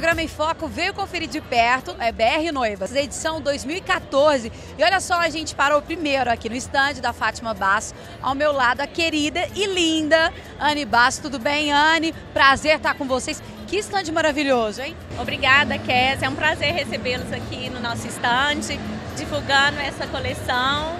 programa Em Foco veio conferir de perto, é BR Noivas, edição 2014. E olha só, a gente parou primeiro aqui no estande da Fátima Bastos, ao meu lado a querida e linda Anne Bastos. Tudo bem, Anne? Prazer estar com vocês. Que estande maravilhoso, hein? Obrigada, Kézia. É um prazer recebê-los aqui no nosso estande, divulgando essa coleção.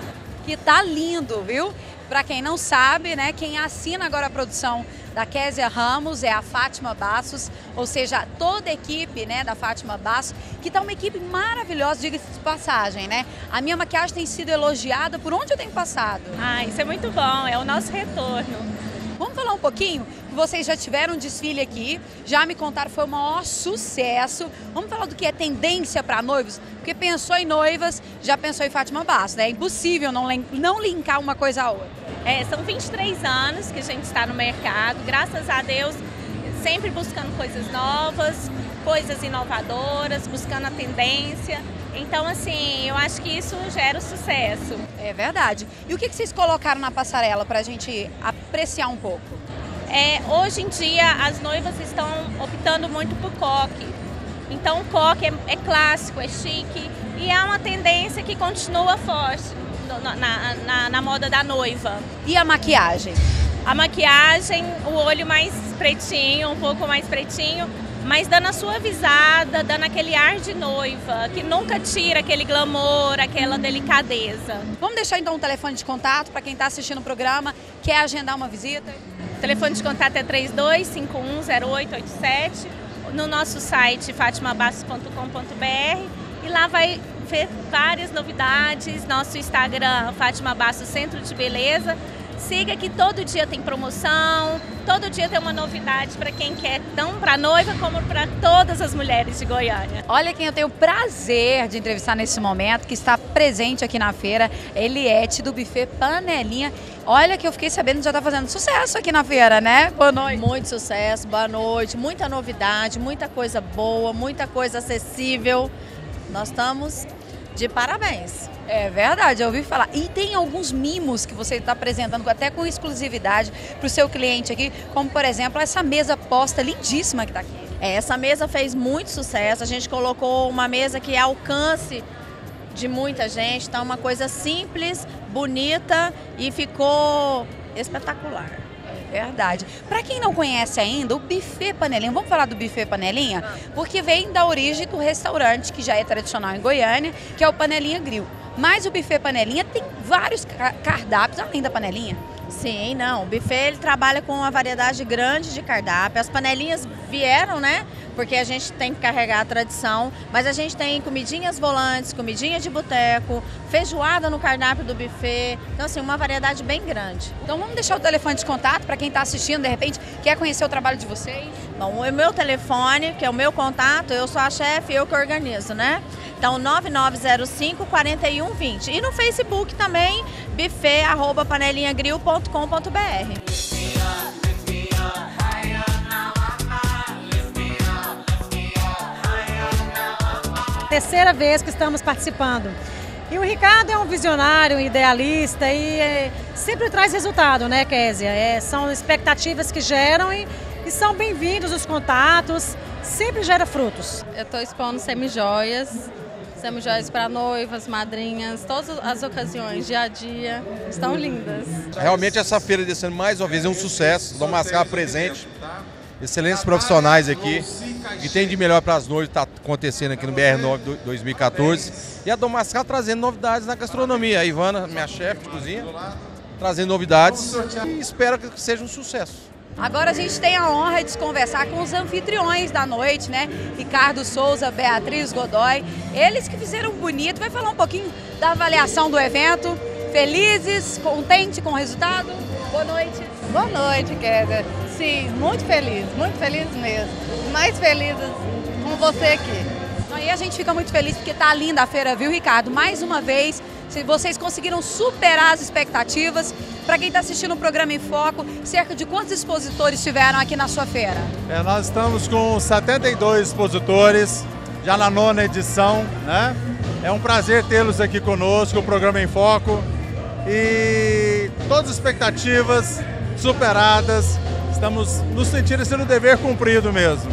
Que tá lindo, viu? Para quem não sabe, né, quem assina agora a produção da Kézia Ramos é a Fátima Bastos, ou seja, toda a equipe, né, da Fátima Bastos, que tá uma equipe maravilhosa, diga-se de passagem, né? A minha maquiagem tem sido elogiada por onde eu tenho passado. Ah, isso é muito bom, é o nosso retorno. Vamos falar um pouquinho, que vocês já tiveram um desfile aqui, já me contaram, foi o maior sucesso. Vamos falar do que é tendência para noivos, porque pensou em noivas, já pensou em Fátima Bastos, né? É impossível não linkar uma coisa à outra. São 23 anos que a gente está no mercado, graças a Deus, sempre buscando coisas novas, coisas inovadoras, buscando a tendência. Então, assim, eu acho que isso gera sucesso. É verdade. E o que vocês colocaram na passarela para a gente apreciar um pouco? Hoje em dia, as noivas estão optando muito por coque. Então, o coque é clássico, é chique e é uma tendência que continua forte na moda da noiva. E a maquiagem? A maquiagem, o olho mais pretinho, um pouco mais pretinho, mas dando a suavizada, dando aquele ar de noiva, que nunca tira aquele glamour, aquela delicadeza. Vamos deixar então um telefone de contato para quem está assistindo o programa, quer agendar uma visita? O telefone de contato é 32510887, no nosso site fatimabastos.com.br, e lá vai ver várias novidades, nosso Instagram Fátima Bastos Centro de Beleza. Siga que todo dia tem promoção, todo dia tem uma novidade para quem quer, tanto para a noiva como para todas as mulheres de Goiânia. Olha quem eu tenho o prazer de entrevistar nesse momento, que está presente aqui na feira, Eliette do Buffet Panelinha. Olha que eu fiquei sabendo que já está fazendo sucesso aqui na feira, né? Boa noite. Muito sucesso, boa noite, muita novidade, muita coisa boa, muita coisa acessível. Nós estamos de parabéns. É verdade, eu ouvi falar. E tem alguns mimos que você está apresentando até com exclusividade para o seu cliente aqui, como por exemplo essa mesa posta lindíssima que está aqui. Essa mesa fez muito sucesso, a gente colocou uma mesa que é alcance de muita gente, então uma coisa simples, bonita e ficou espetacular. Verdade. Para quem não conhece ainda, o Buffet Panelinha, vamos falar do Buffet Panelinha? Porque vem da origem do restaurante que já é tradicional em Goiânia, que é o Panelinha Grill. Mas o Buffet Panelinha tem vários cardápios além da panelinha. Sim, não. O buffet ele trabalha com uma variedade grande de cardápio. As panelinhas vieram, né? Porque a gente tem que carregar a tradição. Mas a gente tem comidinhas volantes, comidinha de boteco, feijoada no cardápio do buffet. Então, assim, uma variedade bem grande. Então, vamos deixar o telefone de contato para quem está assistindo, de repente, quer conhecer o trabalho de vocês? Bom, o meu telefone, que é o meu contato, eu sou a chefe, eu que organizo, né? Então, 9905-4120. E no Facebook também, buffet@panelinhagrill.com.br. Terceira vez que estamos participando. E o Ricardo é um visionário, um idealista e sempre traz resultado, né, Kézia? São expectativas que geram e são bem-vindos os contatos, sempre gera frutos. Eu estou expondo semijoias para noivas, madrinhas, todas as ocasiões, dia a dia, estão lindas. Realmente essa feira desse ano, mais uma vez, é um sucesso, Dom Mascar presente, excelentes profissionais aqui, o que tem de melhor para as noivas está acontecendo aqui no BR9 2014, e a Dom Mascar trazendo novidades na gastronomia, a Ivana, minha chefe de cozinha, trazendo novidades e espero que seja um sucesso. Agora a gente tem a honra de conversar com os anfitriões da noite, né? Ricardo Souza, Beatriz Godoy, eles que fizeram bonito. Vai falar um pouquinho da avaliação do evento. Felizes, contente com o resultado? Boa noite. Boa noite, Kézia. Sim, muito feliz mesmo. Mais feliz com você aqui. E a gente fica muito feliz porque tá linda a feira, viu, Ricardo? Mais uma vez, vocês conseguiram superar as expectativas. Para quem está assistindo o programa Em Foco, cerca de quantos expositores tiveram aqui na sua feira? Nós estamos com 72 expositores, já na 9ª edição, né? É um prazer tê-los aqui conosco, o programa Em Foco. E todas as expectativas superadas, estamos nos sentindo sendo dever cumprido mesmo.